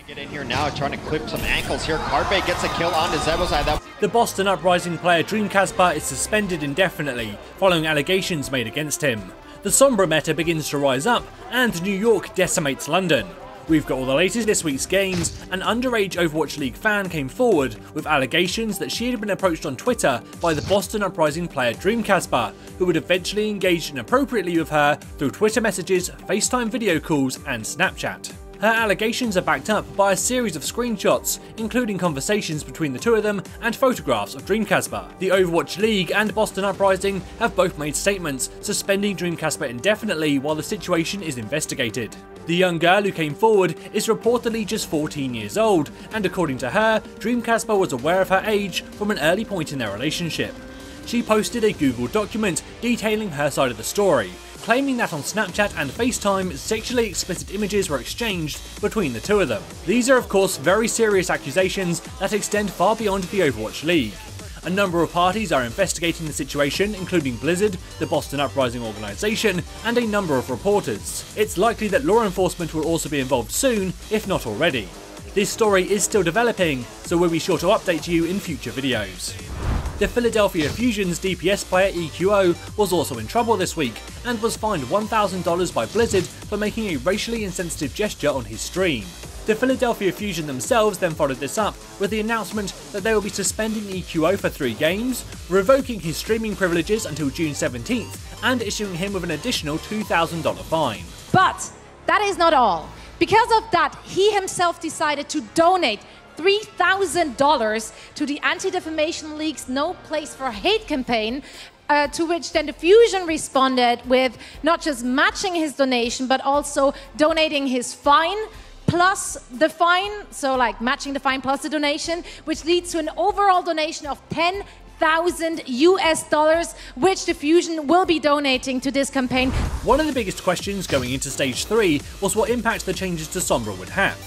Get in here now, trying to clip some ankles here. Karpe gets a kill on to Zebozai. The Boston Uprising player DreamKazper is suspended indefinitely following allegations made against him. The Sombra meta begins to rise up, and New York decimates London. We've got all the latest this week's games. An underage Overwatch League fan came forward with allegations that she had been approached on Twitter by the Boston Uprising player DreamKazper, who would eventually engage inappropriately with her through Twitter messages, FaceTime video calls, and Snapchat. Her allegations are backed up by a series of screenshots, including conversations between the two of them and photographs of DreamKazper. The Overwatch League and Boston Uprising have both made statements suspending DreamKazper indefinitely while the situation is investigated. The young girl who came forward is reportedly just 14 years old, and according to her, DreamKazper was aware of her age from an early point in their relationship. She posted a Google document detailing her side of the story, claiming that on Snapchat and FaceTime, sexually explicit images were exchanged between the two of them. These are of course very serious accusations that extend far beyond the Overwatch League. A number of parties are investigating the situation, including Blizzard, the Boston Uprising organisation, and a number of reporters. It's likely that law enforcement will also be involved soon, if not already. This story is still developing, so we'll be sure to update you in future videos. The Philadelphia Fusion's DPS player EQO was also in trouble this week and was fined $1,000 by Blizzard for making a racially insensitive gesture on his stream. The Philadelphia Fusion themselves then followed this up with the announcement that they will be suspending EQO for 3 games, revoking his streaming privileges until June 17th, and issuing him with an additional $2,000 fine. But that is not all. Because of that, he himself decided to donate $3,000 to the Anti-Defamation League's No Place for Hate campaign, to which then the Fusion responded with not just matching his donation, but also donating his fine plus the fine, so like matching the fine plus the donation, which leads to an overall donation of $10,000 US, which the Fusion will be donating to this campaign. One of the biggest questions going into Stage 3 was what impact the changes to Sombra would have.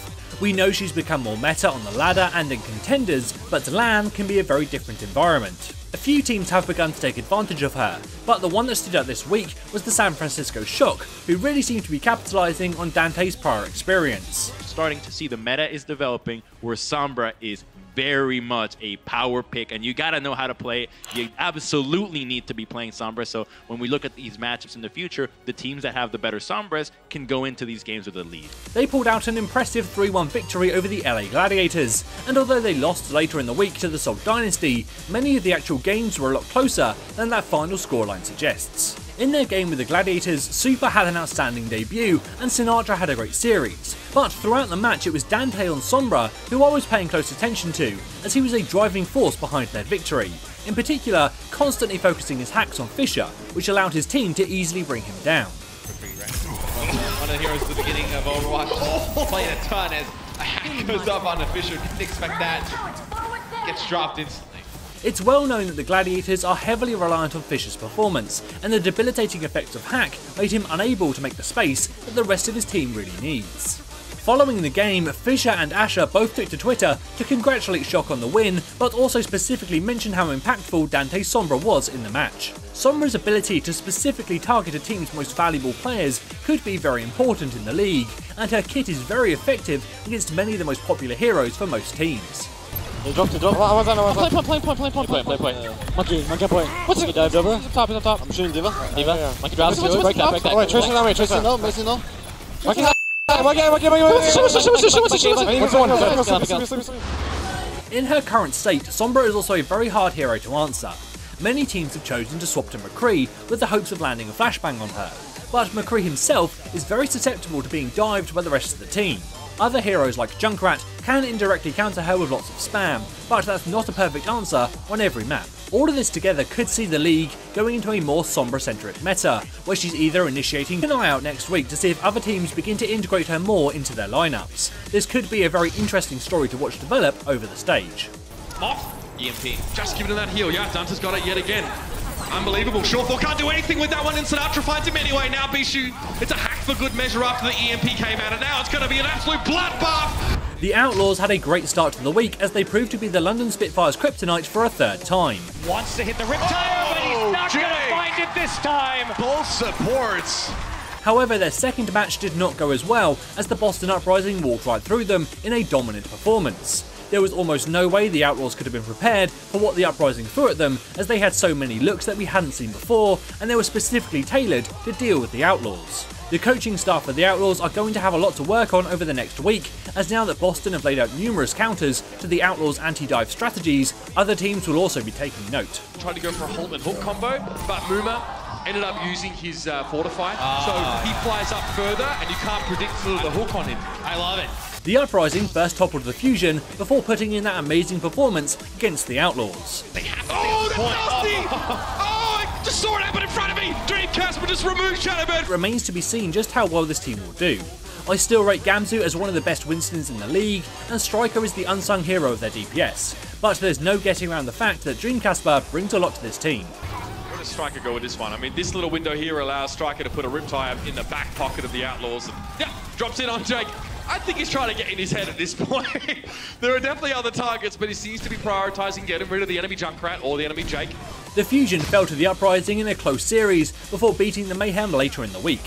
We know she's become more meta on the ladder and in contenders, but LAN can be a very different environment. A few teams have begun to take advantage of her, but the one that stood out this week was the San Francisco Shock, who really seem to be capitalizing on Dante's prior experience. Starting to see the meta is developing where Sombra is very much a power pick, and you gotta know how to play it. You absolutely need to be playing Sombra, so when we look at these matchups in the future, the teams that have the better Sombras can go into these games with a lead. They pulled out an impressive 3-1 victory over the LA Gladiators, and although they lost later in the week to the Salt Dynasty, many of the actual games were a lot closer than that final scoreline suggests. In their game with the Gladiators, Super had an outstanding debut and Sinatra had a great series, but throughout the match it was Dante on Sombra who I was paying close attention to, as he was a driving force behind their victory, in particular constantly focusing his hacks on Fisher, which allowed his team to easily bring him down. One of the heroes at the beginning of Overwatch, playing a ton as a hack goes up on the Fisher. Didn't expect that. Gets dropped instantly. It's well known that the Gladiators are heavily reliant on Fisher's performance, and the debilitating effects of Hack made him unable to make the space that the rest of his team really needs. Following the game, Fisher and Asher both took to Twitter to congratulate Shock on the win, but also specifically mention how impactful Dante Sombra was in the match. Sombra's ability to specifically target a team's most valuable players could be very important in the league, and her kit is very effective against many of the most popular heroes for most teams. They dropped it, drop. Play. Monkey point. What's it? Dive over. He's up top. I'm shooting Diva. Monkey drops. Break that. Wait, Tracer now, Mason now. Monkey. In her current state, Sombra is also a very hard hero to answer. Many teams have chosen to swap to McCree with the hopes of landing a flashbang on her, but McCree himself is very susceptible to being dived by the rest of the team. Other heroes like Junkrat can indirectly counter her with lots of spam, but that's not a perfect answer on every map. All of this together could see the league going into a more Sombra-centric meta, where she's either initiating an eye out next week to see if other teams begin to integrate her more into their lineups. This could be a very interesting story to watch develop over the stage. Off. EMP. Just giving him that heal. Yeah, Dante's got it yet again. Unbelievable. Shortfall can't do anything with that one, and Sinatra finds him anyway. Now Bishu, it's a hack for good measure after the EMP came out, and now it's going to be an absolute bloodbath. The Outlaws had a great start to the week as they proved to be the London Spitfire's kryptonite for a 3rd time. Wants to hit the riptire, but he's not going to find it this time. Both supports. However, their second match did not go as well, as the Boston Uprising walked right through them in a dominant performance. There was almost no way the Outlaws could have been prepared for what the Uprising threw at them, as they had so many looks that we hadn't seen before, and they were specifically tailored to deal with the Outlaws. The coaching staff for the Outlaws are going to have a lot to work on over the next week, as now that Boston have laid out numerous counters to the Outlaws' anti-dive strategies, other teams will also be taking note. Tried to go for a hold and hook combo, but Muma ended up using his fortify, so he flies up further and you can't predict the hook on him. I love it. The Uprising first toppled the Fusion before putting in that amazing performance against the Outlaws. Oh, that's nasty! Oh, I just saw it happen in front of me! DreamKazper just removed Shadowbird! It remains to be seen just how well this team will do. I still rate Gamzu as one of the best Winstons in the league, and Striker is the unsung hero of their DPS, but there's no getting around the fact that DreamKazper brings a lot to this team. Where does Striker go with this one? I mean, this little window here allows Striker to put a Riptide in the back pocket of the Outlaws. And, yeah, drops in on Jake. I think he's trying to get in his head at this point. There are definitely other targets, but he seems to be prioritizing getting rid of the enemy Junkrat or the enemy Jake. The Fusion fell to the Uprising in a close series before beating the Mayhem later in the week,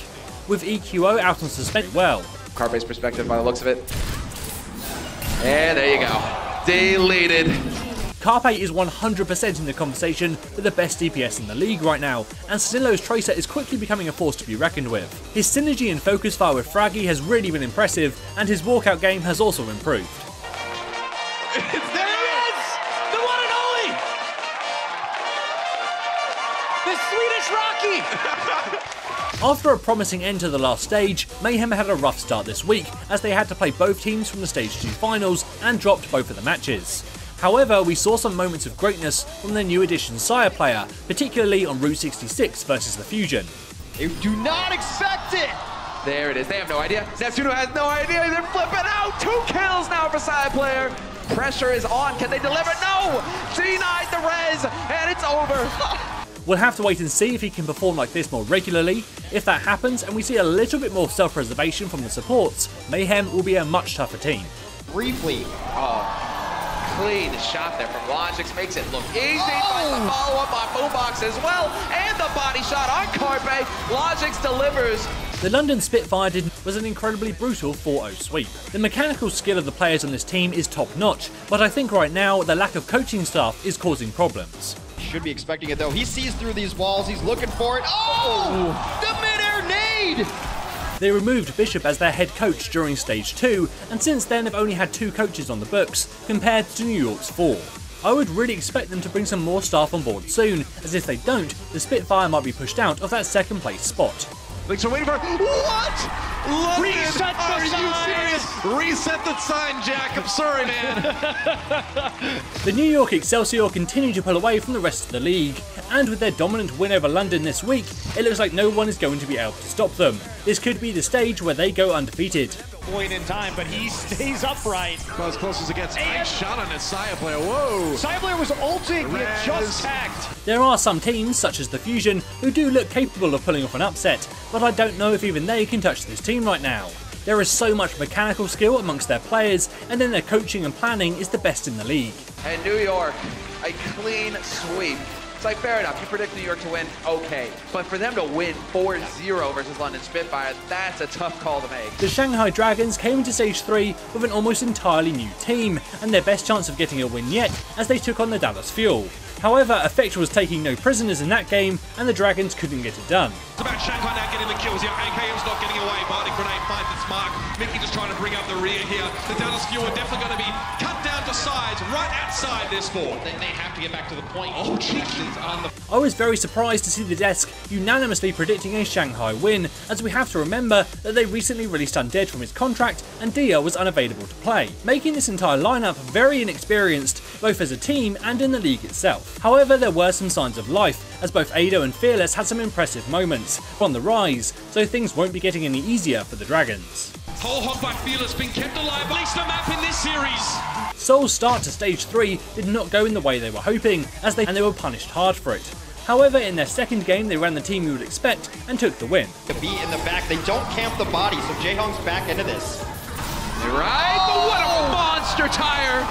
with EQO out on suspension well. Carpe's perspective by the looks of it. And there you go. Deleted. Carpe is 100% in the conversation for the best DPS in the league right now, and Sanilo's Tracer is quickly becoming a force to be reckoned with. His synergy and focus fire with Fraggy has really been impressive, and his walkout game has also improved. There he is! The one and only! The Swedish Rocky! After a promising end to the last stage, Mayhem had a rough start this week, as they had to play both teams from the Stage 2 finals and dropped both of the matches. However, we saw some moments of greatness from their new addition Sire player, particularly on Route 66 versus the Fusion. They do not expect it! There it is. They have no idea. Neptuno has no idea. They're flipping out. 2 kills now for side player. Pressure is on. Can they deliver? No! Denied the res, and it's over. We'll have to wait and see if he can perform like this more regularly. If that happens and we see a little bit more self-preservation from the supports, Mayhem will be a much tougher team. Briefly. Clean shot there from Logix. Makes it look easy. Finds the follow-up on Boombox as well. And the body shot on Carpe. Logix delivers. The London Spitfire was an incredibly brutal 4-0 sweep. The mechanical skill of the players on this team is top-notch, but I think right now the lack of coaching staff is causing problems. Should be expecting it though. He sees through these walls. He's looking for it. Oh! The mid-air nade! They removed Bishop as their head coach during Stage 2, and since then have only had 2 coaches on the books, compared to New York's 4. I would really expect them to bring some more staff on board soon, as if they don't, the Spitfire might be pushed out of that second place spot. Like, so waiting for what? London, reset the sign. You serious? Reset the sign, Jack. I'm sorry, man. The New York Excelsior continue to pull away from the rest of the league, and with their dominant win over London this week, it looks like no one is going to be able to stop them. This could be the stage where they go undefeated. Point in time, but he stays upright. About as close as it gets. Nice shot on his Sire player. Whoa. Sire player was ulting. He had just tagged. There are some teams, such as the Fusion, who do look capable of pulling off an upset, but I don't know if even they can touch this team right now. There is so much mechanical skill amongst their players, and then their coaching and planning is the best in the league. And New York, a clean sweep. It's like, fair enough, you predict New York to win, okay. But for them to win 4-0 versus London Spitfire, that's a tough call to make. The Shanghai Dragons came into Stage 3 with an almost entirely new team, and their best chance of getting a win yet, as they took on the Dallas Fuel. However, Effect was taking no prisoners in that game, and the Dragons couldn't get it done. It's about Shanghai now getting the kills here. AKM's not getting away. Bardic Grenade finds its mark. Mickey just trying to bring up the rear here. The Dallas Fuel are definitely going to be cut down to sides right outside this fort. They have to get back to the point. Oh, cheeky. On the I was very surprised to see the desk unanimously predicting a Shanghai win, as we have to remember that they recently released Undead from his contract and Dia was unavailable to play, making this entire lineup very inexperienced, both as a team and in the league itself. However, there were some signs of life, as both Ado and Fearless had some impressive moments on the rise, so things won't be getting any easier for the Dragons. Whole hog by Fearless being kept alive. At least a map in this series. Soul's start to Stage 3 did not go in the way they were hoping, and they were punished hard for it. However, in their second game, they ran the team you would expect and took the win. The beat in the back, they don't camp the body, so Jaehong's back into this. Right, but what a monster tire!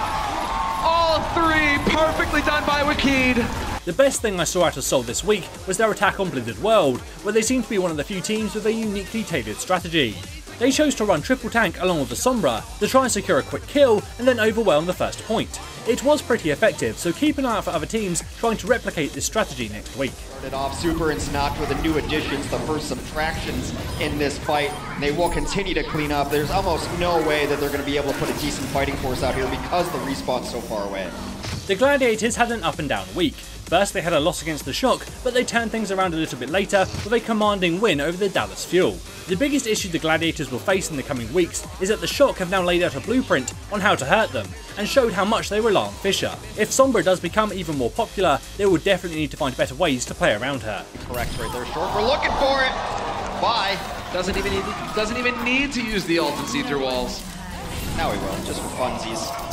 All 3 perfectly done by Wakid. The best thing I saw out of Seoul this week was their attack on Blizzard World, where they seem to be one of the few teams with a uniquely tailored strategy. They chose to run triple tank along with the Sombra to try and secure a quick kill and then overwhelm the first point. It was pretty effective, so keep an eye out for other teams trying to replicate this strategy next week. Started off Super and Snapped with the new additions, the first subtractions in this fight, and they will continue to clean up. There's almost no way that they're going to be able to put a decent fighting force out here because the respawn's so far away. The Gladiators had an up and down week. First they had a loss against the Shock, but they turned things around a little bit later with a commanding win over the Dallas Fuel. The biggest issue the Gladiators will face in the coming weeks is that the Shock have now laid out a blueprint on how to hurt them, and showed how much they rely on Fisher. If Sombra does become even more popular, they will definitely need to find better ways to play around her. Correct right there, Short. We're looking for it! Bye! Doesn't even need to use the ult and see through walls. Now he will, just for funsies.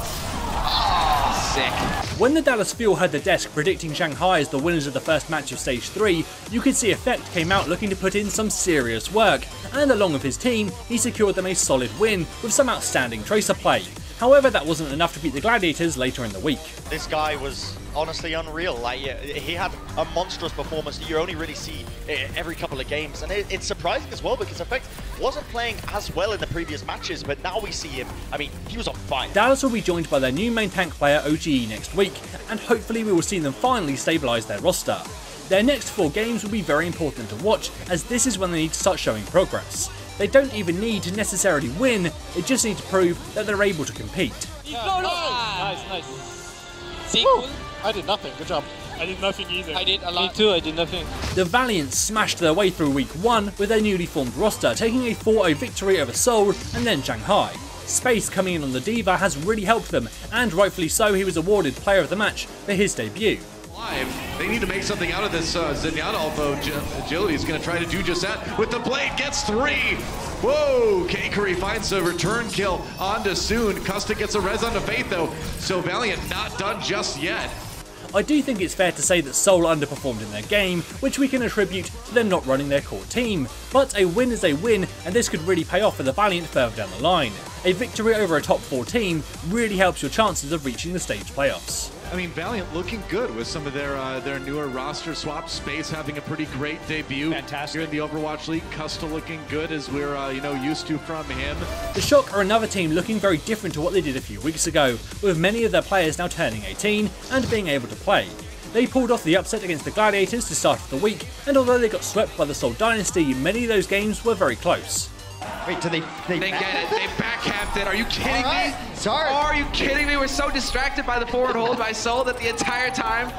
Sick. When the Dallas Fuel had the desk predicting Shanghai as the winners of the first match of Stage 3, you could see Effect came out looking to put in some serious work, and along with his team, he secured them a solid win with some outstanding Tracer play. However, that wasn't enough to beat the Gladiators later in the week. This guy was honestly unreal. Like, he had a monstrous performance that you only really see every couple of games, and it's surprising as well because Effect wasn't playing as well in the previous matches, but now we see him. I mean, he was on fire. Dallas will be joined by their new main tank player OGE next week, and hopefully we will see them finally stabilise their roster. Their next 4 games will be very important to watch, as this is when they need to start showing progress. They don't even need to necessarily win, they just need to prove that they're able to compete. Nice. See? I did nothing, good job. I did nothing either. I did a lot. Me too, I did nothing. The Valiant smashed their way through week 1 with their newly formed roster, taking a 4-0 victory over Seoul and then Shanghai. Space coming in on the Diva has really helped them, and rightfully so, he was awarded Player of the Match for his debut. They need to make something out of this Zenyatta, although Agility is going to try to do just that. With the blade, gets 3. Whoa, K-Curry finds a return kill onto Soon. Custa gets a res onto Faith though, so Valiant not done just yet. I do think it's fair to say that Seoul underperformed in their game, which we can attribute to them not running their core team. But a win is a win, and this could really pay off for the Valiant further down the line. A victory over a top 4 team really helps your chances of reaching the stage playoffs. I mean, Valiant looking good with some of their newer roster swaps. Space having a pretty great debut. Fantastic. Here in the Overwatch League. Custa looking good as we're used to from him. The Shock are another team looking very different to what they did a few weeks ago, with many of their players now turning 18 and being able to play. They pulled off the upset against the Gladiators to start off the week, and although they got swept by the Seoul Dynasty, many of those games were very close. Wait, they get it. They backcapped it. Are you kidding me? Sorry. Are you kidding me? We're so distracted by the forward hold by Seoul that the entire time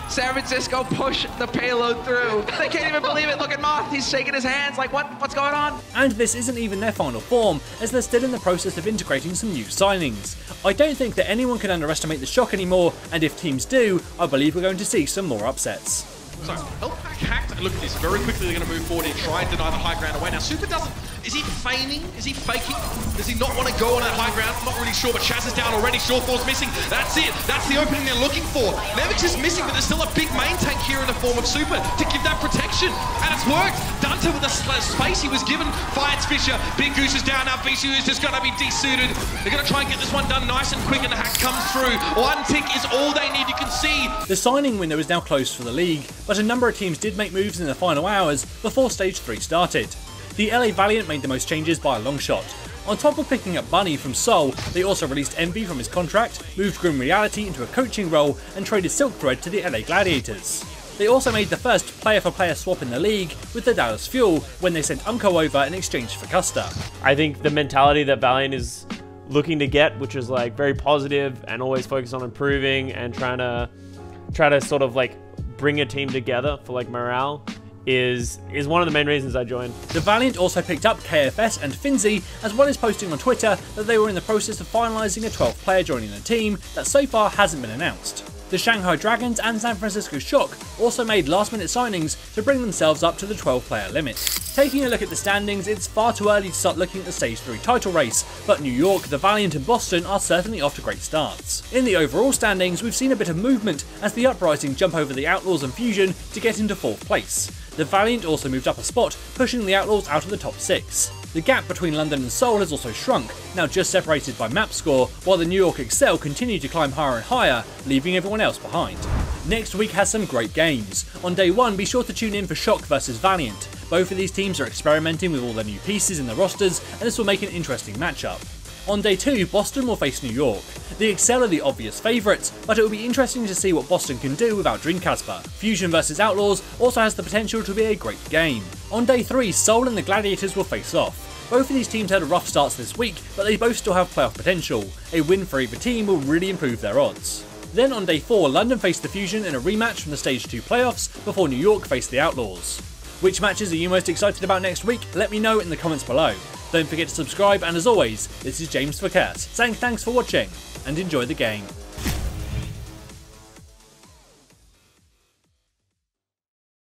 San Francisco pushed the payload through. They can't even believe it. Look at Moth. He's shaking his hands like, what's going on? And this isn't even their final form, as they're still in the process of integrating some new signings. I don't think that anyone can underestimate the Shock anymore, and if teams do, I believe we're going to see some more upsets. So, Hellpack hacked. Look at this. Very quickly they're going to move forward and try and deny the high ground away. Now, Super doesn't... Is he feigning? Is he faking? Does he not want to go on that high ground? I'm not really sure, but Chaz is down already. Shortfall's missing. That's it. That's the opening they're looking for. Nevix is missing, but there's still a big main tank here in the form of Super to give that protection. And it's worked. Dante with the space he was given fights Fisher. Big Goose is down now. Bishu is just going to be desuited. They're going to try and get this one done nice and quick, and the hack comes through. 1 tick is all they need. You can see. The signing window is now closed for the league, but a number of teams did make moves in the final hours before Stage 3 started. The LA Valiant made the most changes by a long shot. On top of picking up Bunny from Seoul, they also released Envy from his contract, moved Grim Reality into a coaching role, and traded Silk Thread to the LA Gladiators. They also made the first player-for-player swap in the league with the Dallas Fuel when they sent Unko over in exchange for Custa. I think the mentality that Valiant is looking to get, which is like very positive and always focused on improving and try to sort of like bring a team together for like morale, is one of the main reasons I joined. The Valiant also picked up KFS and Finzi, as well as posting on Twitter that they were in the process of finalising a 12th player joining the team that so far hasn't been announced. The Shanghai Dragons and San Francisco Shock also made last-minute signings to bring themselves up to the 12-player limit. Taking a look at the standings, it's far too early to start looking at the Stage 3 title race, but New York, the Valiant and Boston are certainly off to great starts. In the overall standings, we've seen a bit of movement as the Uprising jump over the Outlaws and Fusion to get into 4th place. The Valiant also moved up a spot, pushing the Outlaws out of the top 6. The gap between London and Seoul has also shrunk, now just separated by map score, while the New York Excel continue to climb higher and higher, leaving everyone else behind. Next week has some great games. On day 1, be sure to tune in for Shock vs Valiant. Both of these teams are experimenting with all their new pieces in the rosters, and this will make an interesting matchup. On day 2, Boston will face New York. The Excel are the obvious favourites, but it will be interesting to see what Boston can do without DreamKazper. Fusion vs Outlaws also has the potential to be a great game. On day 3, Seoul and the Gladiators will face off. Both of these teams had rough starts this week, but they both still have playoff potential. A win for either team will really improve their odds. Then on day 4, London face the Fusion in a rematch from the Stage 2 playoffs before New York face the Outlaws. Which matches are you most excited about next week? Let me know in the comments below. Don't forget to subscribe, and as always, this is James for Cat, saying thanks for watching, and enjoy the game.